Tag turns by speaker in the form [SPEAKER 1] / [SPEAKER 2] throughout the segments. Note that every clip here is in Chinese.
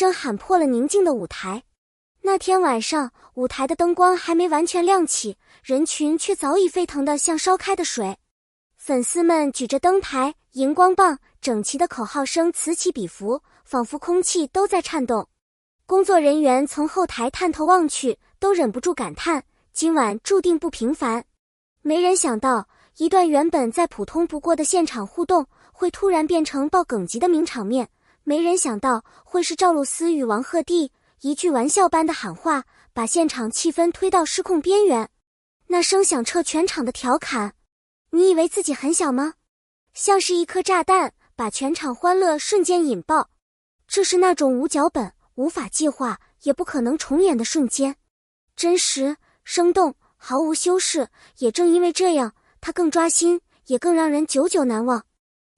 [SPEAKER 1] 声喊破了宁静的舞台。那天晚上，舞台的灯光还没完全亮起，人群却早已沸腾得像烧开的水。粉丝们举着灯牌、荧光棒，整齐的口号声此起彼伏，仿佛空气都在颤动。工作人员从后台探头望去，都忍不住感叹，今晚注定不平凡。没人想到，一段原本再普通不过的现场互动，会突然变成爆梗级的名场面。没人想到，会是赵露思与王鹤棣一句玩笑般的喊话，把现场气氛推到失控边缘。那声响彻全场的调侃，你以为自己很小吗？像是一颗炸弹，把全场欢乐瞬间引爆。这是那种无脚本、无法计划，也不可能重演的瞬间，真实、生动，毫无修饰。也正因为这样，它更抓心，也更让人久久难忘。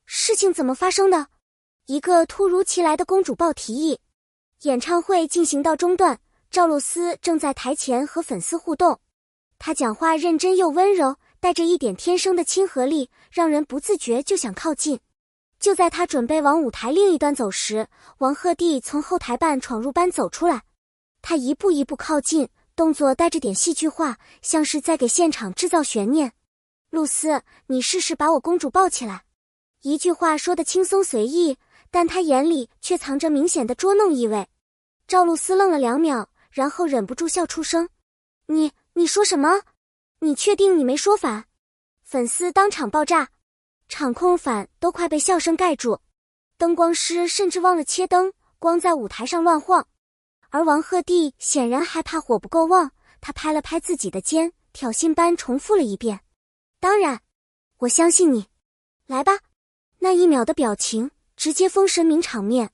[SPEAKER 1] 事情怎么发生的？一个突如其来的公主抱提议。演唱会进行到中段，赵露思正在台前和粉丝互动。她讲话认真又温柔，带着一点天生的亲和力，让人不自觉就想靠近。就在她准备往舞台另一端走时，王鹤棣从后台办闯入班走出来。他一步一步靠近，动作带着点戏剧化，像是在给现场制造悬念。露丝，你试试把我公主抱起来。一句话说得轻松随意，但他眼里却藏着明显的捉弄意味。赵露思愣了2秒，然后忍不住笑出声。你说什么？你确定你没说反？粉丝当场爆炸，场控反都快被笑声盖住，灯光师甚至忘了切灯，光在舞台上乱晃。而王鹤棣显然还怕火不够旺，他拍了拍自己的肩，挑衅般重复了一遍。当然，我相信你。来吧。那1秒的表情直接封神名场面。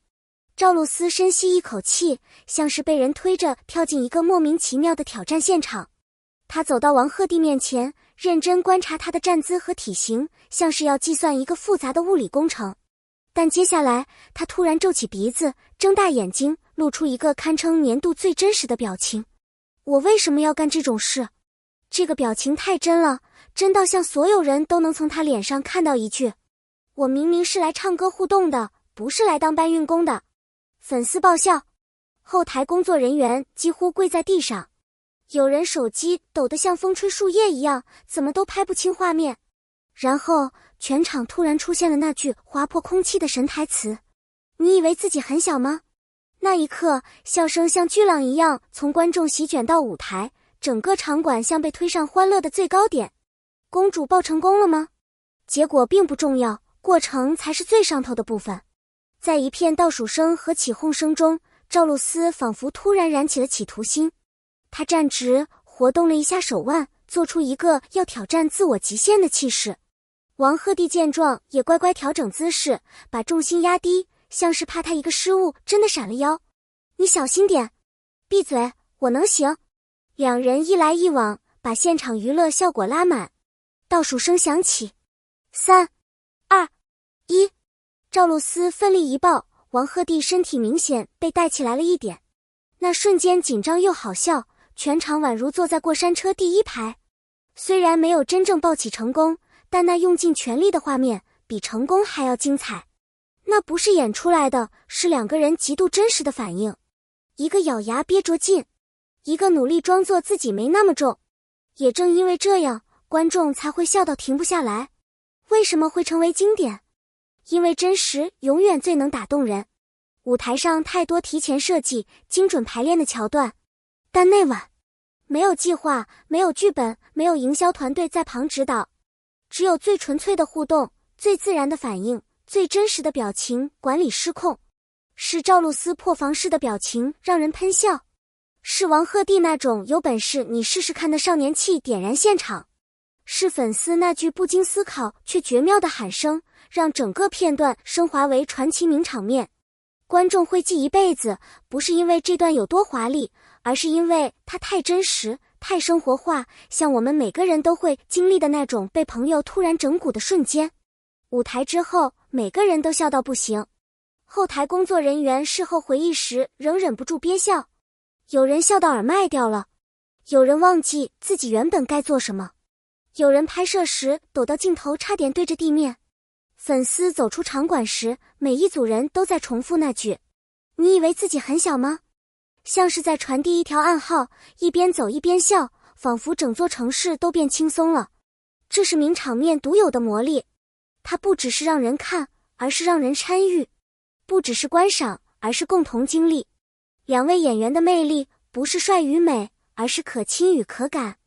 [SPEAKER 1] 赵露思深吸一口气，像是被人推着跳进一个莫名其妙的挑战现场。她走到王鹤棣面前，认真观察他的站姿和体型，像是要计算一个复杂的物理工程。但接下来，他突然皱起鼻子，睁大眼睛，露出一个堪称年度最真实的表情。我为什么要干这种事？这个表情太真了，真到像所有人都能从他脸上看到一句：我明明是来唱歌互动的，不是来当搬运工的。粉丝爆笑，后台工作人员几乎跪在地上，有人手机抖得像风吹树叶一样，怎么都拍不清画面。然后全场突然出现了那句划破空气的神台词：你以为自己很小吗？那一刻，笑声像巨浪一样从观众席卷到舞台，整个场馆像被推上欢乐的最高点。公主抱成功了吗？结果并不重要，过程才是最上头的部分。在一片倒数声和起哄声中，赵露思仿佛突然燃起了企图心。她站直，活动了一下手腕，做出一个要挑战自我极限的气势。王鹤棣见状也乖乖调整姿势，把重心压低，像是怕他一个失误真的闪了腰。你小心点。闭嘴，我能行。两人一来一往，把现场娱乐效果拉满。倒数声响起，3、2、1。赵露思奋力一抱，王鹤棣身体明显被带起来了一点。那瞬间紧张又好笑，全场宛如坐在过山车第1排。虽然没有真正抱起成功，但那用尽全力的画面比成功还要精彩。那不是演出来的，是2个人极度真实的反应。一个咬牙憋着劲，一个努力装作自己没那么重。也正因为这样，观众才会笑到停不下来。为什么会成为经典？因为真实永远最能打动人。舞台上太多提前设计、精准排练的桥段，但那晚没有计划，没有剧本，没有营销团队在旁指导，只有最纯粹的互动，最自然的反应，最真实的表情。管理失控，是赵露思破防式的表情让人喷笑，是王鹤棣那种有本事你试试看的少年气点燃现场，是粉丝那句不经思考却绝妙的喊声，让整个片段升华为传奇名场面。观众会记一辈子，不是因为这段有多华丽，而是因为它太真实，太生活化，像我们每个人都会经历的那种被朋友突然整蛊的瞬间。舞台之后，每个人都笑到不行。后台工作人员事后回忆时仍忍不住憋笑，有人笑到耳麦掉了，有人忘记自己原本该做什么，有人拍摄时抖到镜头差点对着地面。粉丝走出场馆时，每一组人都在重复那句：你以为自己很小吗？像是在传递一条暗号，一边走一边笑，仿佛整座城市都变轻松了。这是名场面独有的魔力，它不只是让人看，而是让人参与；不只是观赏，而是共同经历。两位演员的魅力不是帅与美，而是可亲与可感。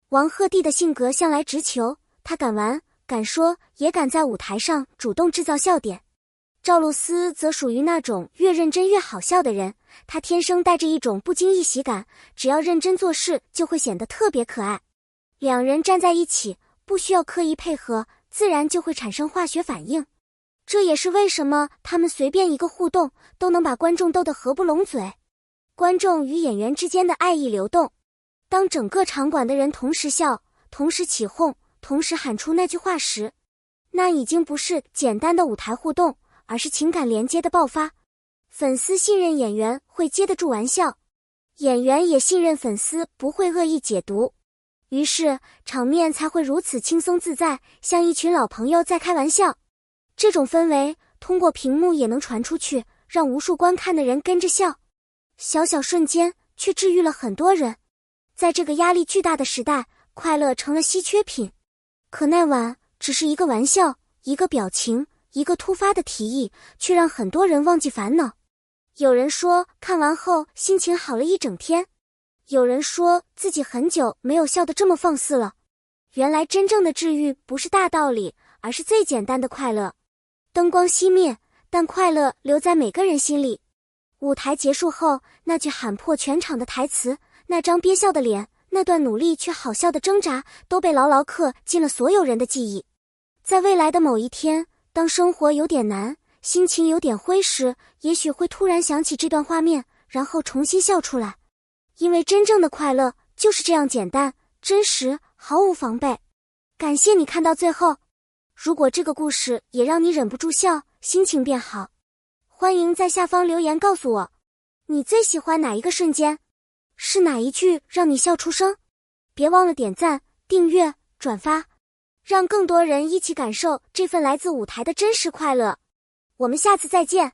[SPEAKER 1] 王鹤棣的性格向来直球，他敢玩，敢说，也敢在舞台上主动制造笑点。赵露思则属于那种越认真越好笑的人，她天生带着一种不经意喜感，只要认真做事就会显得特别可爱。两人站在一起，不需要刻意配合，自然就会产生化学反应。这也是为什么他们随便一个互动都能把观众逗得合不拢嘴。观众与演员之间的爱意流动，当整个场馆的人同时笑，同时起哄，同时喊出那句话时，那已经不是简单的舞台互动，而是情感连接的爆发。粉丝信任演员会接得住玩笑，演员也信任粉丝不会恶意解读，于是场面才会如此轻松自在，像一群老朋友在开玩笑。这种氛围通过屏幕也能传出去，让无数观看的人跟着笑。小小瞬间却治愈了很多人。在这个压力巨大的时代，快乐成了稀缺品。可那晚只是一个玩笑，一个表情，一个突发的提议，却让很多人忘记烦恼。有人说看完后心情好了一整天，有人说自己很久没有笑得这么放肆了。原来真正的治愈不是大道理，而是最简单的快乐。灯光熄灭，但快乐留在每个人心里。舞台结束后，那句喊破全场的台词，那张憋笑的脸，那段努力却好笑的挣扎，都被牢牢刻进了所有人的记忆。在未来的某一天，当生活有点难，心情有点灰时，也许会突然想起这段画面，然后重新笑出来。因为真正的快乐就是这样简单、真实，毫无防备。感谢你看到最后。如果这个故事也让你忍不住笑，心情变好，欢迎在下方留言告诉我，你最喜欢哪一个瞬间？是哪一句让你笑出声？别忘了点赞、订阅、转发，让更多人一起感受这份来自舞台的真实快乐。我们下次再见。